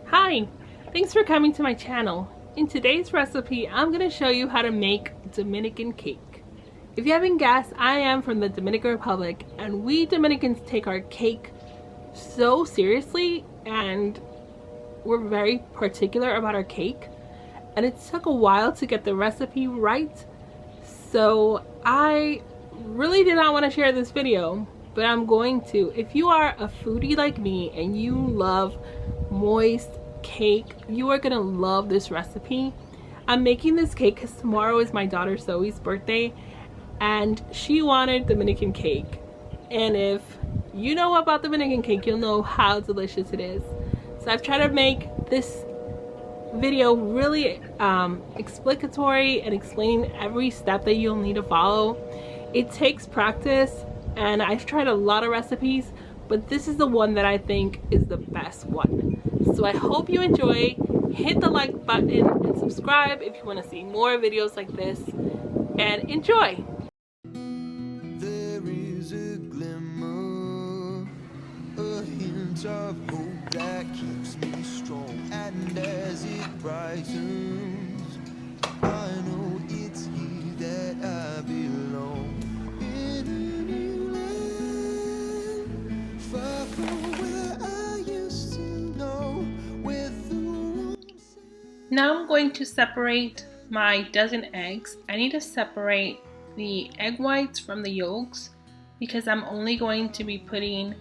Hi, thanks for coming to my channel. In today's recipe, I'm going to show you how to make Dominican cake. If you haven't guessed, I am from the Dominican Republic, and we Dominicans take our cake so seriously, and we're very particular about our cake. And it took a while to get the recipe right, so I really did not want to share this video, but I'm going to. If you are a foodie like me and you love moist cake, you are gonna love this recipe. I'm making this cake because tomorrow is my daughter Zoe's birthday and she wanted Dominican cake, and if you know about Dominican cake, you'll know how delicious it is. So I've tried to make this video really explicatory and explaining every step that you'll need to follow. It takes practice, and I've tried a lot of recipes, but this is the one that I think is the best one. So I hope you enjoy. Hit the like button and subscribe if you want to see more videos like this, and enjoy. There is a glimmer, a hint of hope that keeps me strong, and as it brightens, I know it's here that I belong. In a new land, far from where I used to know, with the warm sun. Now I'm going to separate my dozen eggs. I need to separate the egg whites from the yolks because I'm only going to be putting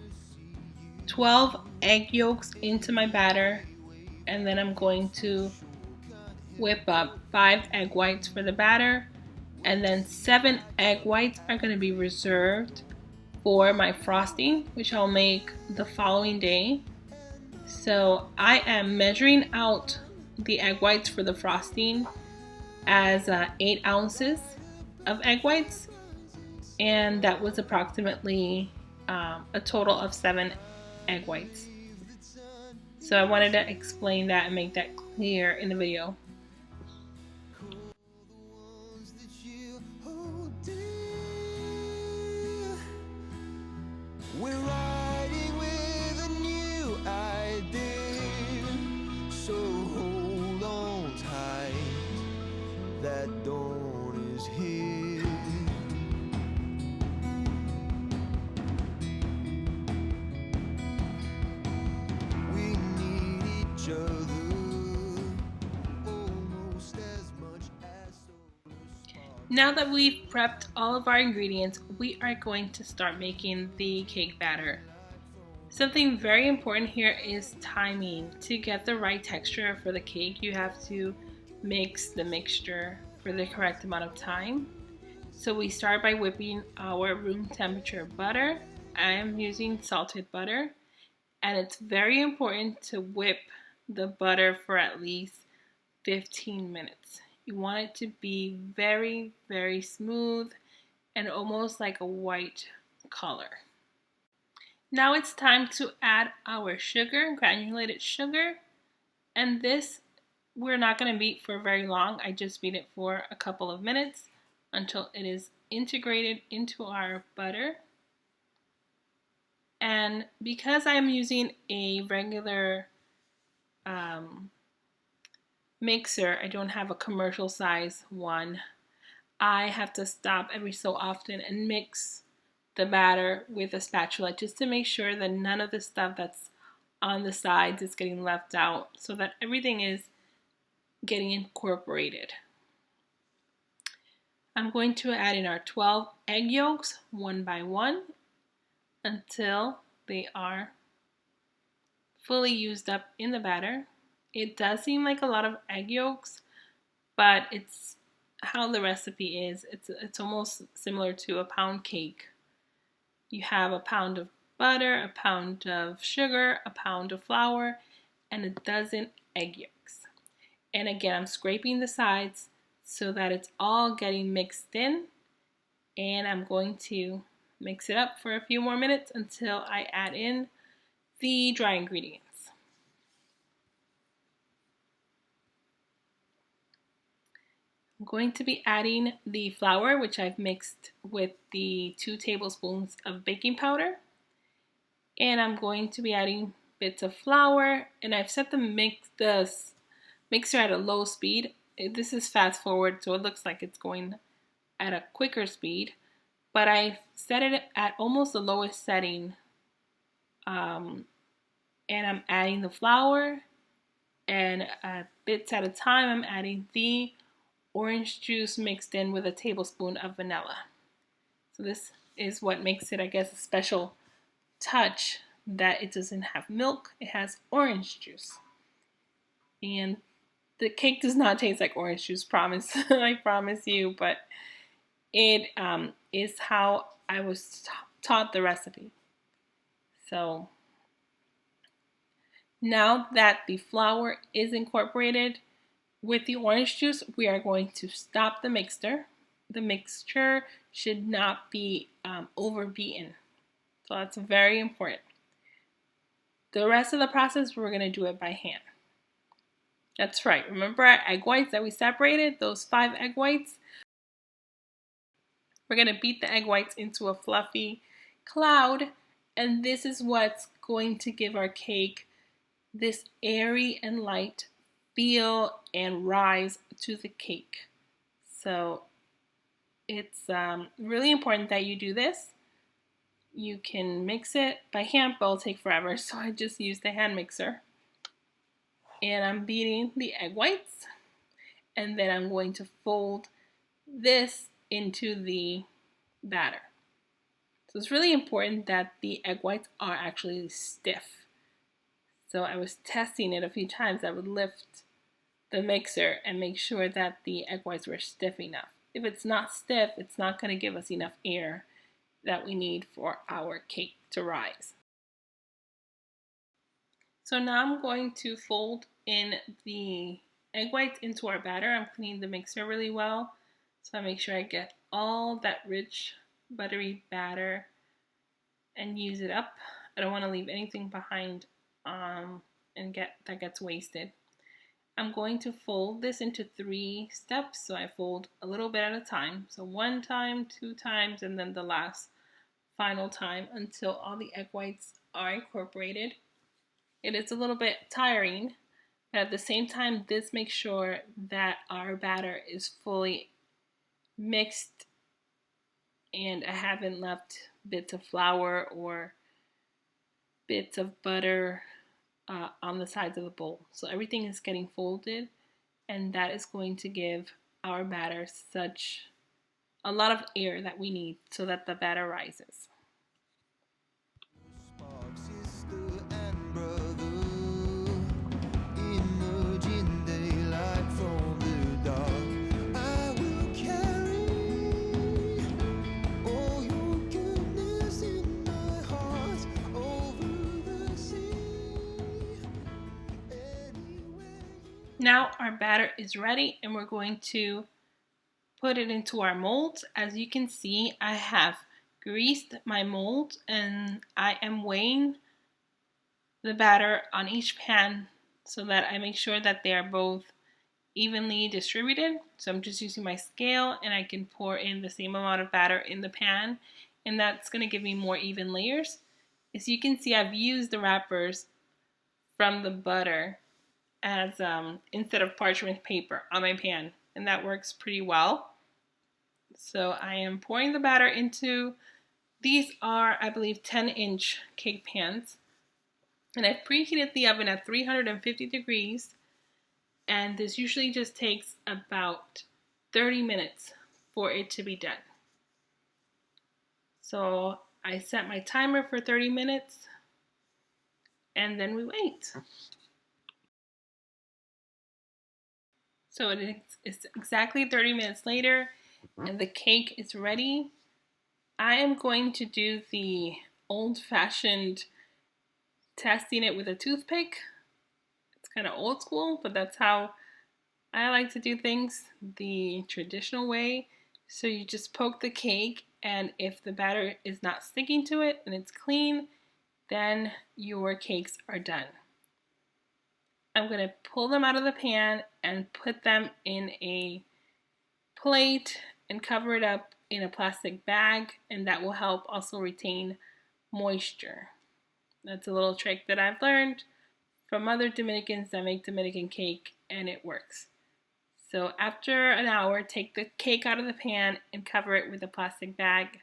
12 egg yolks into my batter, and then I'm going to whip up 5 egg whites for the batter, and then 7 egg whites are going to be reserved for my frosting, which I'll make the following day. So I am measuring out the egg whites for the frosting as 8 ounces of egg whites, and that was approximately a total of 7 egg whites. So I wanted to explain that and make that clear in the video. We're riding with a new idea, so hold on tight, that dawn is here. We need each other almost as much as solar sparks. Now that we've prepped all of our ingredients, we are going to start making the cake batter. Something very important here is timing. To get the right texture for the cake, you have to mix the mixture for the correct amount of time. So we start by whipping our room temperature butter. I am using salted butter, and it's very important to whip the butter for at least 15 minutes. You want it to be very, very smooth and almost like a white color. Now it's time to add our sugar, granulated sugar, and this we're not going to beat for very long. I just beat it for a couple of minutes until it is integrated into our butter. And because I'm using a regular mixer, I don't have a commercial size one, I have to stop every so often and mix the batter with a spatula just to make sure that none of the stuff that's on the sides is getting left out, so that everything is getting incorporated. I'm going to add in our 12 egg yolks one by one until they are fully used up in the batter. It does seem like a lot of egg yolks, but it's how the recipe is. It's almost similar to a pound cake. You have a pound of butter, a pound of sugar, a pound of flour, and a dozen egg yolks. And again, I'm scraping the sides so that it's all getting mixed in, and I'm going to mix it up for a few more minutes until I add in the dry ingredients. I'm going to be adding the flour, which I've mixed with the 2 tablespoons of baking powder. And I'm going to be adding bits of flour, and I've set the mixer at a low speed. This is fast forward, so it looks like it's going at a quicker speed, but I set it at almost the lowest setting. And I'm adding the flour, and bits at a time I'm adding the orange juice mixed in with a tablespoon of vanilla. So this is what makes it, I guess, a special touch, that it doesn't have milk, it has orange juice. And the cake does not taste like orange juice, promise. I promise you, but it is how I was taught the recipe. So now that the flour is incorporated with the orange juice, we are going to stop the mixture. The mixture should not be overbeaten. So that's very important. The rest of the process, we're going to do it by hand. That's right. Remember our egg whites that we separated? Those 5 egg whites? We're going to beat the egg whites into a fluffy cloud, and this is what's going to give our cake this airy and light feel and rise to the cake. So it's really important that you do this. You can mix it by hand, but it'll take forever, so I just used the hand mixer. And I'm beating the egg whites, and then I'm going to fold this into the batter. So it's really important that the egg whites are actually stiff. So I was testing it a few times. I would lift the mixer and make sure that the egg whites were stiff enough. If it's not stiff, it's not going to give us enough air that we need for our cake to rise. So now I'm going to fold in the egg whites into our batter. I'm cleaning the mixer really well, so I make sure I get all that rich buttery batter and use it up. I don't want to leave anything behind and that gets wasted. I'm going to fold this into 3 steps, so I fold a little bit at a time. So 1 time, 2 times, and then the last final time until all the egg whites are incorporated. It is a little bit tiring, but at the same time, this makes sure that our batter is fully mixed and I haven't left bits of flour or bits of butter on the sides of the bowl. So everything is getting folded, and that is going to give our batter such a lot of air that we need so that the batter rises. Now our batter is ready, and we're going to put it into our molds. As you can see, I have greased my mold, and I am weighing the batter on each pan so that I make sure that they are both evenly distributed. So I'm just using my scale, and I can pour in the same amount of batter in the pan, and that's going to give me more even layers. As you can see, I've used the wrappers from the butter as instead of parchment paper on my pan, and that works pretty well. So I am pouring the batter into, these are, I believe, 10-inch cake pans, and I've preheated the oven at 350 degrees, and this usually just takes about 30 minutes for it to be done. So I set my timer for 30 minutes, and then we wait. So it's exactly 30 minutes later, and the cake is ready. I am going to do the old-fashioned testing it with a toothpick. It's kind of old school, but that's how I like to do things, the traditional way. So you just poke the cake, and if the batter is not sticking to it and it's clean, then your cakes are done. I'm going to pull them out of the pan and put them in a plate and cover it up in a plastic bag, and that will help also retain moisture. That's a little trick that I've learned from other Dominicans that make Dominican cake, and it works. So after an hour, take the cake out of the pan and cover it with a plastic bag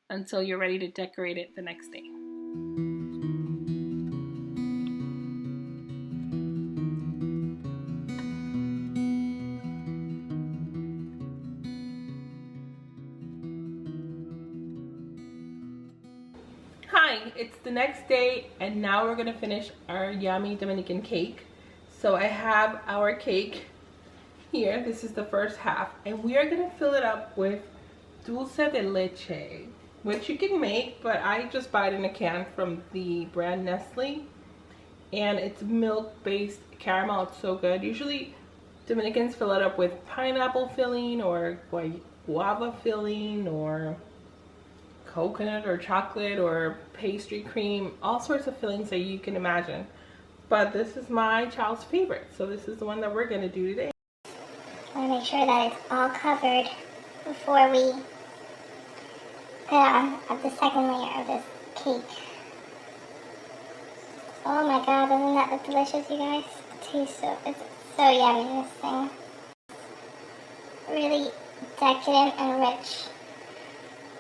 until you're ready to decorate it the next day. Hi, it's the next day, and now we're gonna finish our yummy Dominican cake. So I have our cake here. This is the first half, and we are gonna fill it up with dulce de leche, which you can make, but I just buy it in a can from the brand Nestle, and it's milk-based caramel. It's so good. Usually Dominicans fill it up with pineapple filling or guava filling or coconut or chocolate or pastry cream, all sorts of fillings that you can imagine. But this is my child's favorite, so this is the one that we're going to do today. I want to make sure that it's all covered before we put on the second layer of this cake. Oh my god, doesn't that look delicious, you guys? It's so yummy, this thing. Really decadent and rich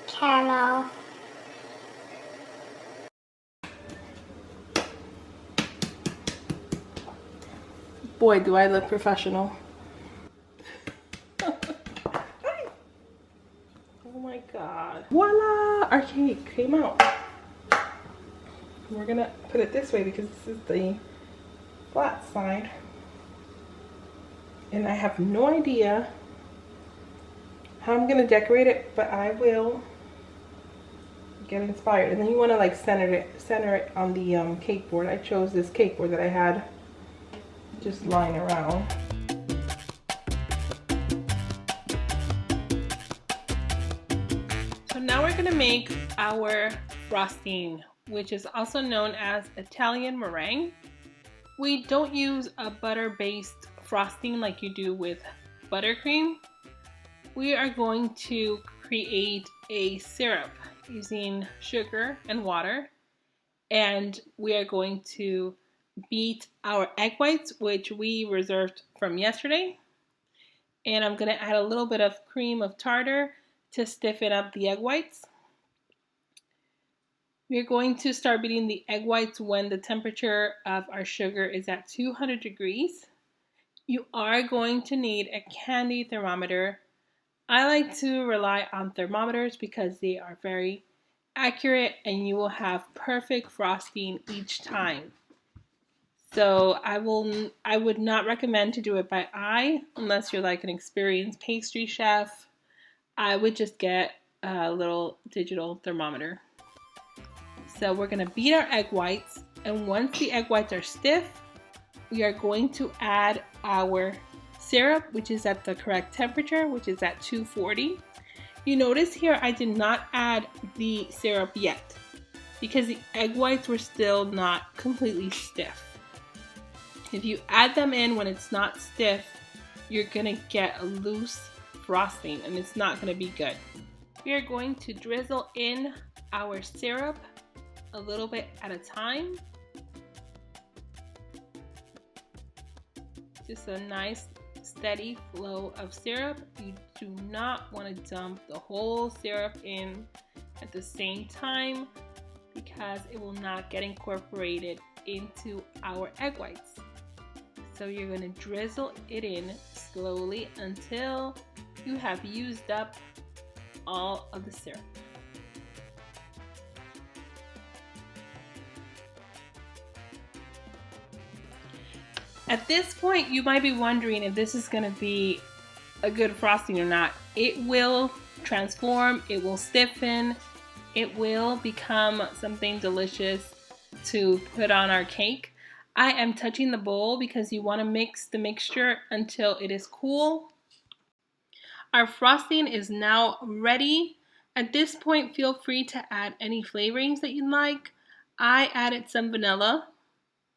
caramel. Boy, do I look professional. Oh my god. Voila! Our cake came out. We're gonna put it this way because this is the flat side. And I have no idea how I'm gonna decorate it, but I will get inspired. And then you want to like center it on the cake board. I chose this cake board that I had just lying around. So now we're gonna make our frosting, which is also known as Italian meringue. We don't use a butter-based frosting like you do with buttercream. We are going to create a syrup using sugar and water, and we are going to beat our egg whites, which we reserved from yesterday, and I'm going to add a little bit of cream of tartar to stiffen up the egg whites. We're going to start beating the egg whites when the temperature of our sugar is at 200 degrees. You are going to need a candy thermometer. I like to rely on thermometers because they are very accurate and you will have perfect frosting each time. So I would not recommend to do it by eye unless you're like an experienced pastry chef. I would just get a little digital thermometer. So we're going to beat our egg whites, and once the egg whites are stiff, we are going to add our syrup, which is at the correct temperature, which is at 240. You notice here I did not add the syrup yet because the egg whites were still not completely stiff. If you add them in when it's not stiff, you're gonna get a loose frosting and it's not gonna be good. We are going to drizzle in our syrup a little bit at a time. Just a nice steady flow of syrup. You do not want to dump the whole syrup in at the same time because it will not get incorporated into our egg whites. So you're going to drizzle it in slowly until you have used up all of the syrup. At this point, you might be wondering if this is going to be a good frosting or not. It will transform, it will stiffen, it will become something delicious to put on our cake. I am touching the bowl because you want to mix the mixture until it is cool. Our frosting is now ready. At this point, feel free to add any flavorings that you'd like. I added some vanilla,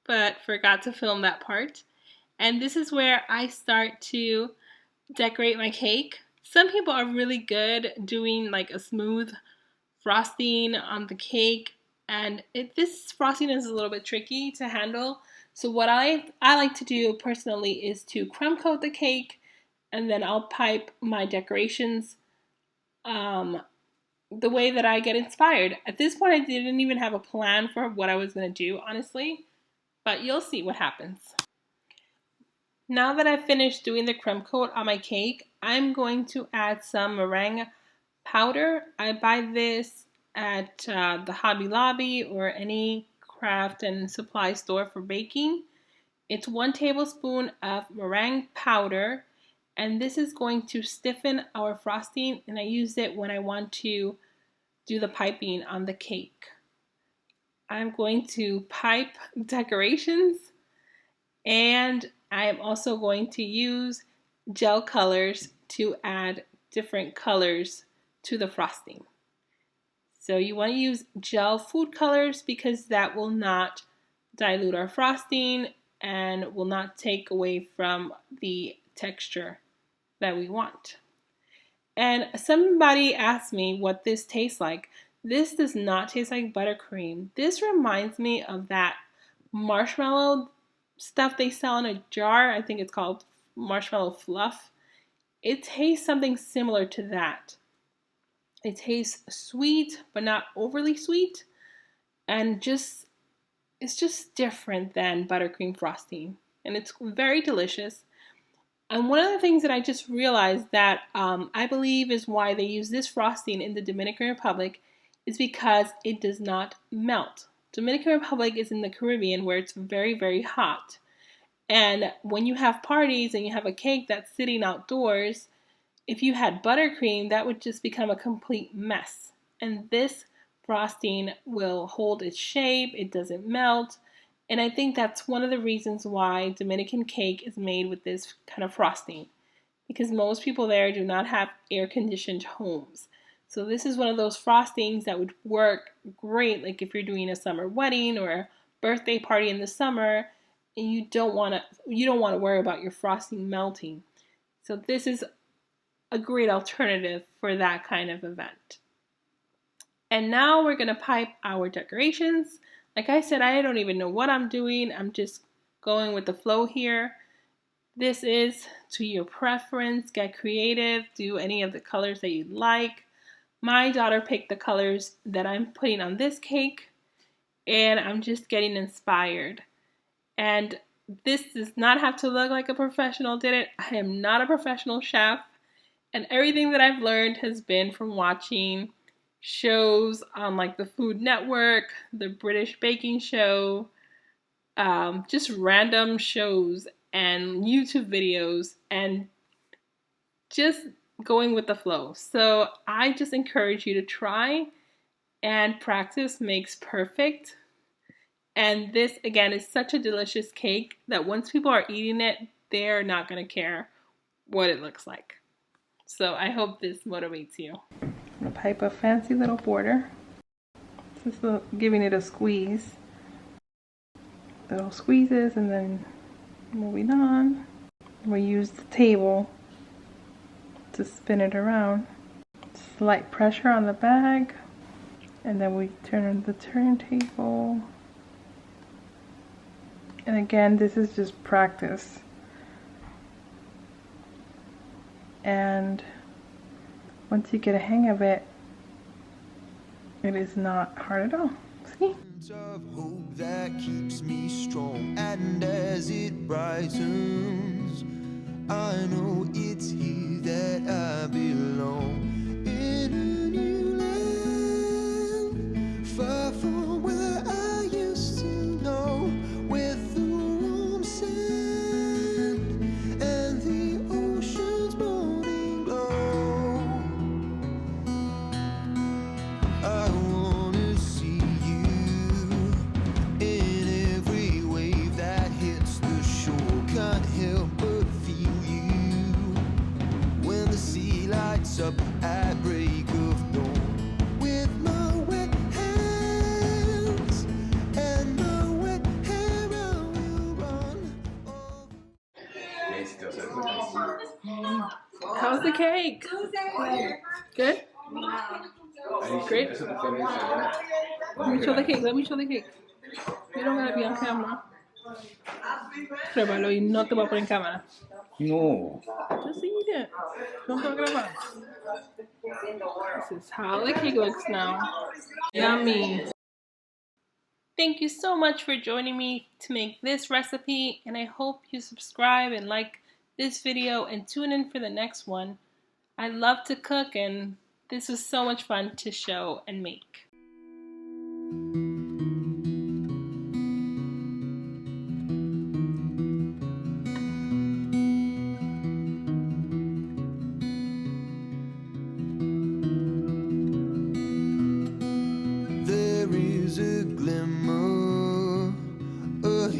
but forgot to film that part. And this is where I start to decorate my cake. Some people are really good doing like a smooth frosting on the cake, and this frosting is a little bit tricky to handle. So what I like to do personally is to crumb coat the cake, and then I'll pipe my decorations the way that I get inspired. At this point, I didn't even have a plan for what I was going to do, honestly, but you'll see what happens. Now that I've finished doing the crumb coat on my cake, I'm going to add some meringue powder. I buy this at the Hobby Lobby or any craft and supply store for baking. It's 1 tablespoon of meringue powder, and this is going to stiffen our frosting, and I use it when I want to do the piping on the cake. I'm going to pipe decorations, and I am also going to use gel colors to add different colors to the frosting. So you want to use gel food colors because that will not dilute our frosting and will not take away from the texture that we want. And somebody asked me what this tastes like. This does not taste like buttercream. This reminds me of that marshmallow stuff they sell in a jar. I think it's called marshmallow fluff. It tastes something similar to that. It tastes sweet, but not overly sweet, and it's just different than buttercream frosting, and it's very delicious. And one of the things that I just realized that I believe is why they use this frosting in the Dominican Republic is because it does not melt. Dominican Republic is in the Caribbean where it's very, very hot. And when you have parties and you have a cake that's sitting outdoors, if you had buttercream, that would just become a complete mess. And this frosting will hold its shape, it doesn't melt. And I think that's one of the reasons why Dominican cake is made with this kind of frosting, because most people there do not have air-conditioned homes. So this is one of those frostings that would work great, like if you're doing a summer wedding or a birthday party in the summer, and you don't want to worry about your frosting melting. So this is a great alternative for that kind of event. And now we're going to pipe our decorations. Like I said, I don't even know what I'm doing. I'm just going with the flow here. This is to your preference. Get creative. Do any of the colors that you'd like. My daughter picked the colors that I'm putting on this cake, and I'm just getting inspired. And this does not have to look like a professional did it. I am not a professional chef, and everything that I've learned has been from watching shows on like the Food Network, the British Baking Show, just random shows and YouTube videos, and just going with the flow. So I just encourage you to try, and practice makes perfect. And this again is such a delicious cake that once people are eating it, they're not going to care what it looks like. So I hope this motivates you. I'm going to pipe a fancy little border. Just giving it a squeeze. Little squeezes, and then moving on. We use the table to spin it around. Slight pressure on the bag, and then we turn the turntable. And again, this is just practice. And once you get a hang of it, it is not hard at all. See? Of hope that keeps me strong, and as it brightens, I know it's here that I belong. In a new land, far from where I used to know, with the warm sand and the ocean's morning glow. I wanna see you in every wave that hits the shore. Can't help but feel you when the sea lights up at break of dawn. With my wet hands and my wet hair, I will run over. How's the cake? Good? Great. Let me show the cake. Let me show the cake. You don't gotta be on camera. Pruébalo y no te voy a poner en cámara. No. Just eat it. Don't go grabar. This is how the cake looks now. Yummy. Thank you so much for joining me to make this recipe, and I hope you subscribe and like this video and tune in for the next one. I love to cook, and this was so much fun to show and make.